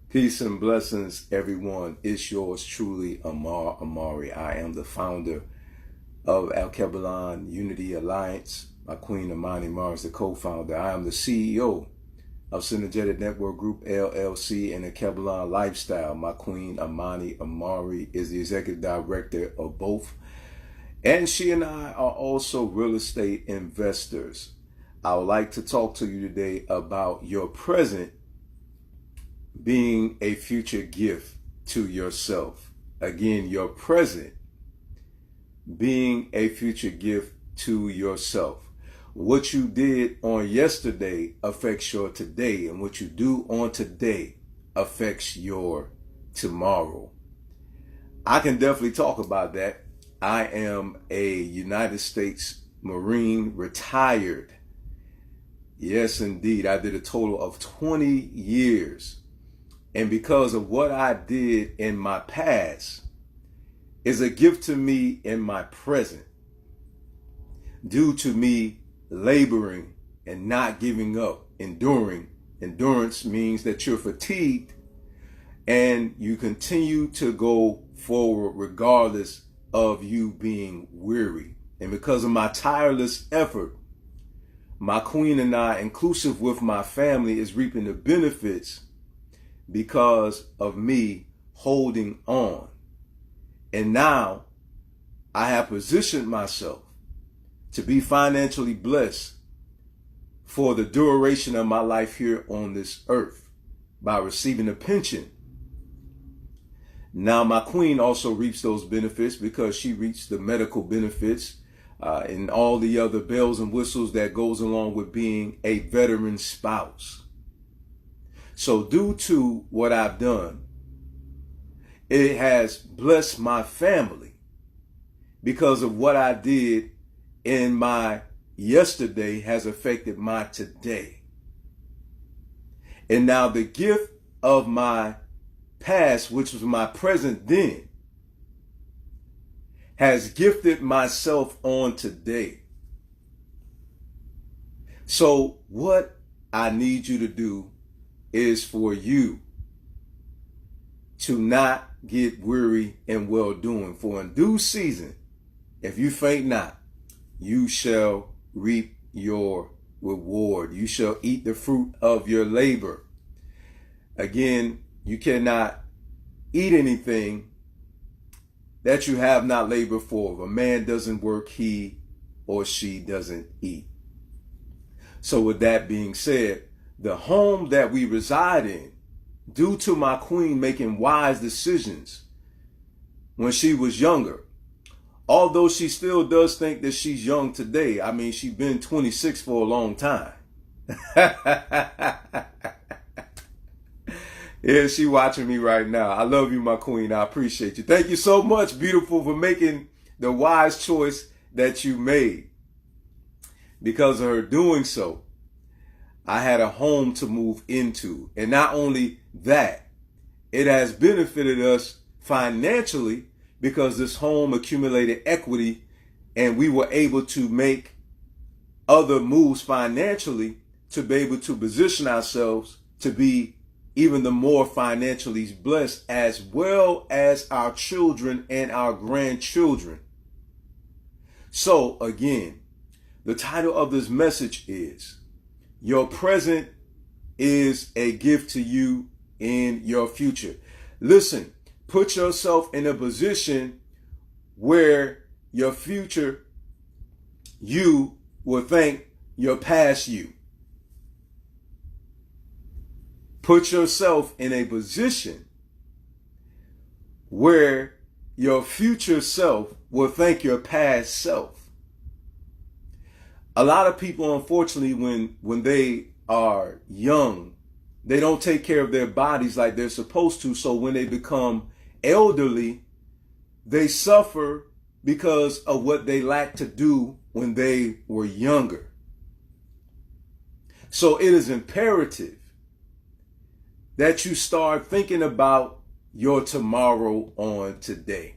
Peace and blessings, everyone. It's yours truly, Amar Amari. I am the founder of Al Kebalan Unity Alliance. My queen, Amani Amari, is the co-founder. I am the CEO of Synergetic Network Group, LLC, and the Kebalan Lifestyle. My queen, Amani Amari, is the executive director of both. And she and I are also real estate investors. I would like to talk to you today about your present being a future gift to yourself. Again, your present being a future gift to yourself. What you did on yesterday affects your today, and what you do on today affects your tomorrow. I can definitely talk about that. I am a United States Marine, retired. Yes, indeed. I did a total of 20 years. And because of what I did in my past is a gift to me in my present, due to me laboring and not giving up, enduring. Endurance means that you're fatigued and you continue to go forward regardless of you being weary. And because of my tireless effort, my queen and I, inclusive with my family, is reaping the benefits because of me holding on. And now I have positioned myself to be financially blessed for the duration of my life here on this earth by receiving a pension. Now my queen also reaps those benefits because she reaps the medical benefits and all the other bells and whistles that goes along with being a veteran spouse. So due to what I've done, it has blessed my family because of what I did in my yesterday has affected my today. And now the gift of my past, which was my present then, has gifted myself on today. So what I need you to do is for you to not get weary in well-doing. For in due season, if you faint not, you shall reap your reward. You shall eat the fruit of your labor. Again, you cannot eat anything that you have not labored for. If a man doesn't work, he or she doesn't eat. So with that being said, the home that we reside in, due to my queen making wise decisions when she was younger, although she still does think that she's young today. I mean, she's been 26 for a long time. Yeah, she watching me right now. I love you, my queen. I appreciate you. Thank you so much, beautiful, for making the wise choice that you made. Because of her doing so, I had a home to move into. And not only that, it has benefited us financially because this home accumulated equity and we were able to make other moves financially to be able to position ourselves to be even the more financially blessed, as well as our children and our grandchildren. So again, the title of this message is, your present is a gift to you in your future. Listen, put yourself in a position where your future you will thank your past you. Put yourself in a position where your future self will thank your past self. A lot of people, unfortunately, when they are young, they don't take care of their bodies like they're supposed to. So when they become elderly, they suffer because of what they lacked to do when they were younger. So it is imperative that you start thinking about your tomorrow on today.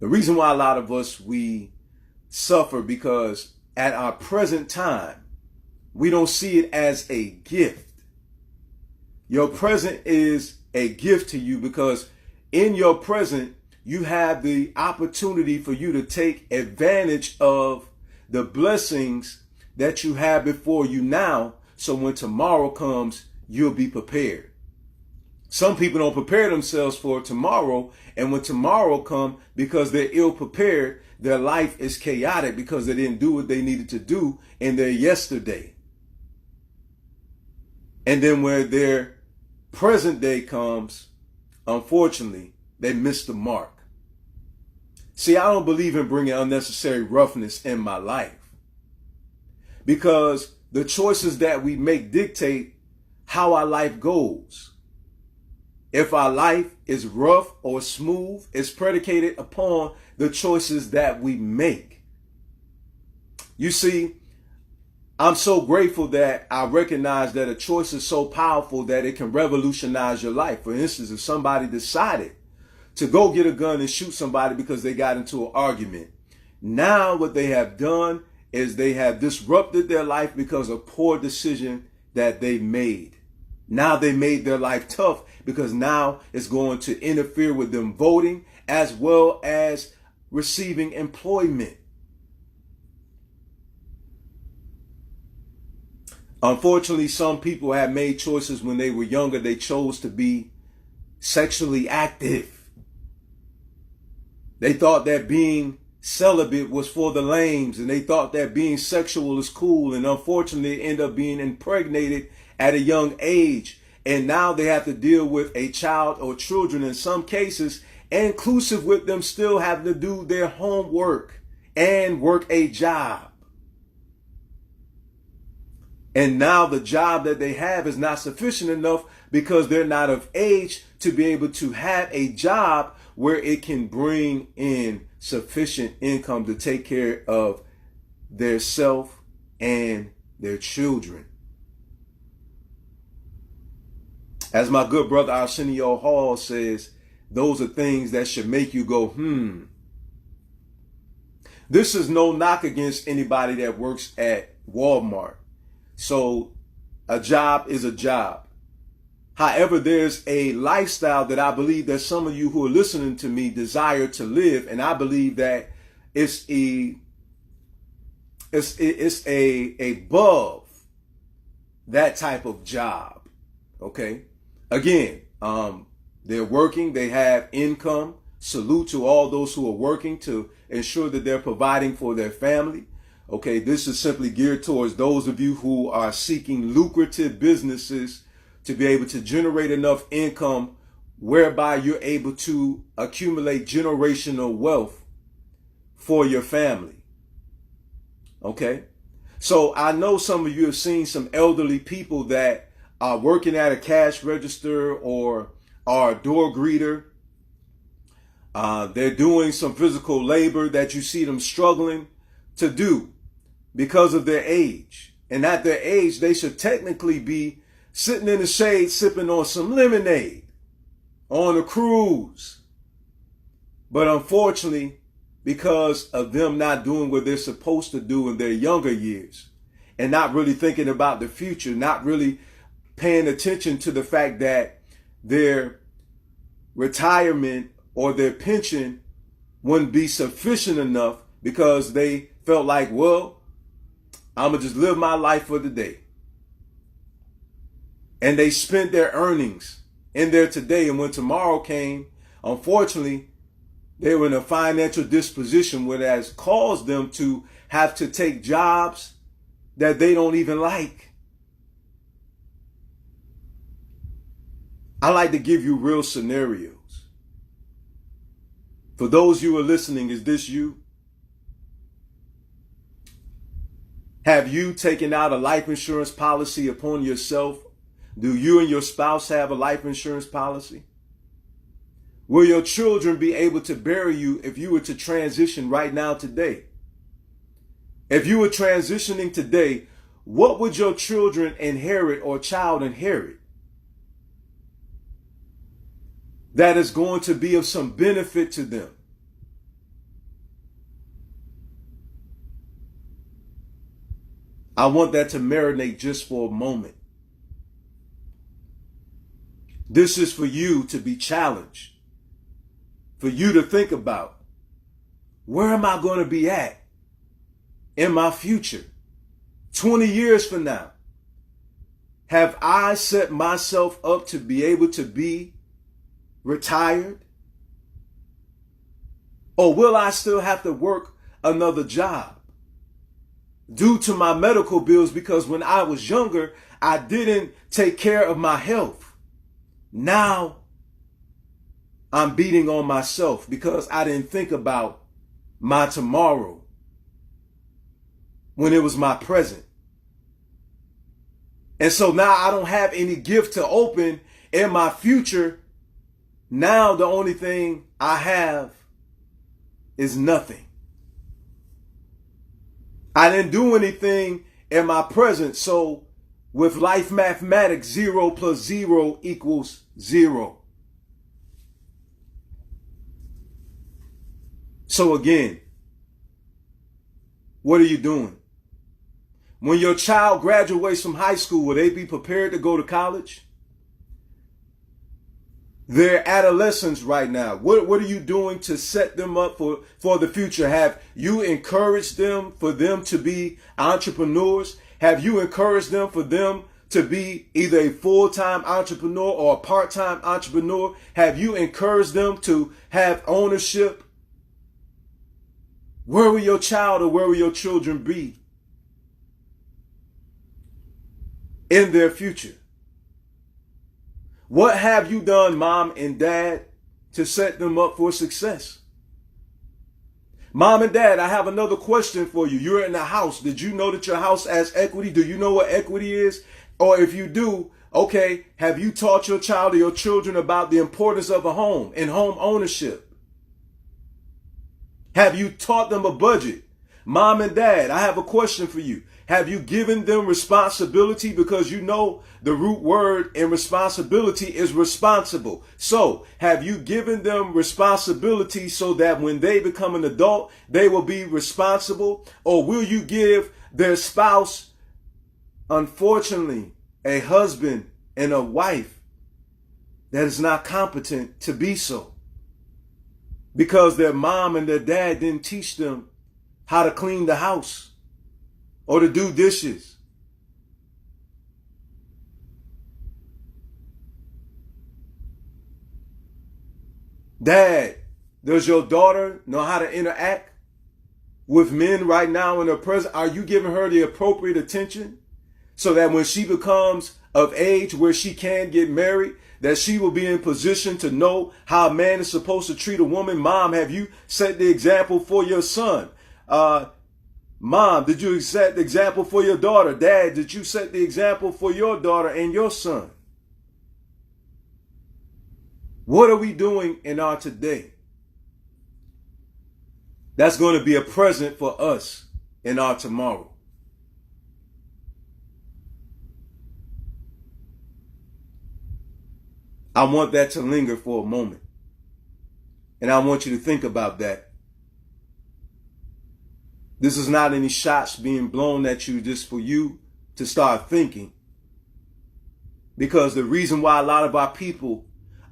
The reason why a lot of us, we suffer because at our present time, we don't see it as a gift. Your present is a gift to you because in your present, you have the opportunity for you to take advantage of the blessings that you have before you now. So when tomorrow comes, you'll be prepared. Some people don't prepare themselves for tomorrow. And when tomorrow comes, because they're ill prepared, their life is chaotic because they didn't do what they needed to do in their yesterday. And then when their present day comes, unfortunately, they miss the mark. See, I don't believe in bringing unnecessary roughness in my life because the choices that we make dictate how our life goes. If our life is rough or smooth, it's predicated upon the choices that we make. You see, I'm so grateful that I recognize that a choice is so powerful that it can revolutionize your life. For instance, if somebody decided to go get a gun and shoot somebody because they got into an argument, now what they have done is they have disrupted their life because of poor decision that they made. Now they made their life tough because now it's going to interfere with them voting as well as receiving employment. Unfortunately, some people have made choices when they were younger. They chose to be sexually active. They thought that being celibate was for the lames, and they thought that being sexual is cool, and unfortunately end up being impregnated at a young age. And now they have to deal with a child or children in some cases, inclusive with them still having to do their homework and work a job. And now the job that they have is not sufficient enough because they're not of age to be able to have a job where it can bring in sufficient income to take care of their self and their children. As my good brother Arsenio Hall says, those are things that should make you go, This is no knock against anybody that works at Walmart. So a job is a job. However, there's a lifestyle that I believe that some of you who are listening to me desire to live. And I believe that it's above that type of job. Okay. Again, they're working, they have income. Salute to all those who are working to ensure that they're providing for their family. Okay, this is simply geared towards those of you who are seeking lucrative businesses to be able to generate enough income whereby you're able to accumulate generational wealth for your family. Okay, so I know some of you have seen some elderly people that are working at a cash register or are a door greeter. They're doing some physical labor that you see them struggling to do because of their age. And at their age, they should technically be sitting in the shade sipping on some lemonade on a cruise. But unfortunately, because of them not doing what they're supposed to do in their younger years and not really thinking about the future, not really paying attention to the fact that their retirement or their pension wouldn't be sufficient enough because they felt like, well, I'm going to just live my life for the day. And they spent their earnings in there today. And when tomorrow came, unfortunately, they were in a financial disposition where that has caused them to have to take jobs that they don't even like. I like to give you real scenarios. For those you are listening, is this you? Have you taken out a life insurance policy upon yourself? Do you and your spouse have a life insurance policy? Will your children be able to bury you if you were to transition right now today? If you were transitioning today, what would your children inherit or child inherit that is going to be of some benefit to them? I want that to marinate just for a moment. This is for you to be challenged, for you to think about, where am I going to be at in my future? 20 years from now, have I set myself up to be able to be retired? Or will I still have to work another job due to my medical bills? Because when I was younger, I didn't take care of my health. Now I'm beating on myself because I didn't think about my tomorrow when it was my present. And so now I don't have any gift to open in my future. Now the only thing I have is nothing. I didn't do anything in my present. So with life mathematics, 0 plus 0 equals 0. So again, what are you doing? When your child graduates from high school, will they be prepared to go to college? They're adolescents right now. What are you doing to set them up for the future? Have you encouraged them for them to be entrepreneurs? Have you encouraged them for them to be either a full-time entrepreneur or a part-time entrepreneur? Have you encouraged them to have ownership? Where will your child or where will your children be in their future? What have you done, mom and dad, to set them up for success? Mom and dad, I have another question for you. You're in a house. Did you know that your house has equity? Do you know what equity is? Or if you do, okay, have you taught your child or your children about the importance of a home and home ownership? Have you taught them a budget? Mom and dad, I have a question for you. Have you given them responsibility? Because you know the root word in responsibility is responsible. So have you given them responsibility so that when they become an adult, they will be responsible? Or will you give their spouse, unfortunately, a husband and a wife that is not competent to be so? Because their mom and their dad didn't teach them how to clean the house or to do dishes. Dad, does your daughter know how to interact with men right now in her present? Are you giving her the appropriate attention so that when she becomes of age where she can get married, that she will be in position to know how a man is supposed to treat a woman? Mom, have you set the example for your son? Mom, did you set the example for your daughter? Dad, did you set the example for your daughter and your son? What are we doing in our today that's going to be a present for us in our tomorrow? I want that to linger for a moment. And I want you to think about that. This is not any shots being blown at you just for you to start thinking. Because the reason why a lot of our people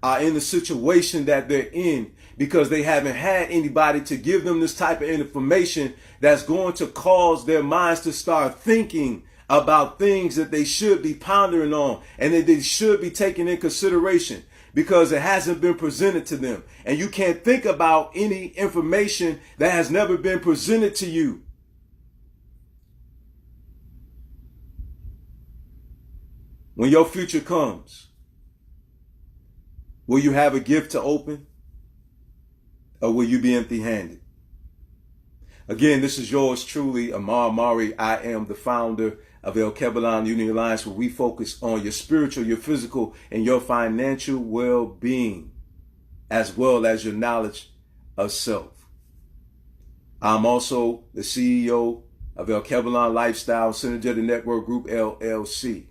are in the situation that they're in, because they haven't had anybody to give them this type of information that's going to cause their minds to start thinking about things that they should be pondering on and that they should be taking in consideration, because it hasn't been presented to them. And you can't think about any information that has never been presented to you. When your future comes, will you have a gift to open, or will you be empty-handed? Again, this is yours truly, Amar Amari. I am the founder of El Kebalan Unity Alliance, where we focus on your spiritual, your physical, and your financial well-being, as well as your knowledge of self. I'm also the CEO of El Kebalan Lifestyle Synergetic Network Group, LLC,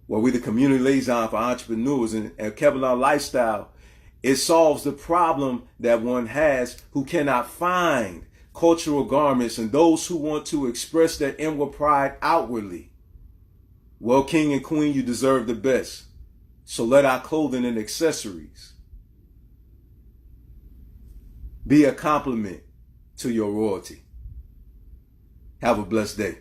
where we're the community liaison for entrepreneurs. And El Kebalan Lifestyle, it solves the problem that one has who cannot find cultural garments and those who want to express their inward pride outwardly. Well, King and Queen, you deserve the best. So let our clothing and accessories be a compliment to your royalty. Have a blessed day.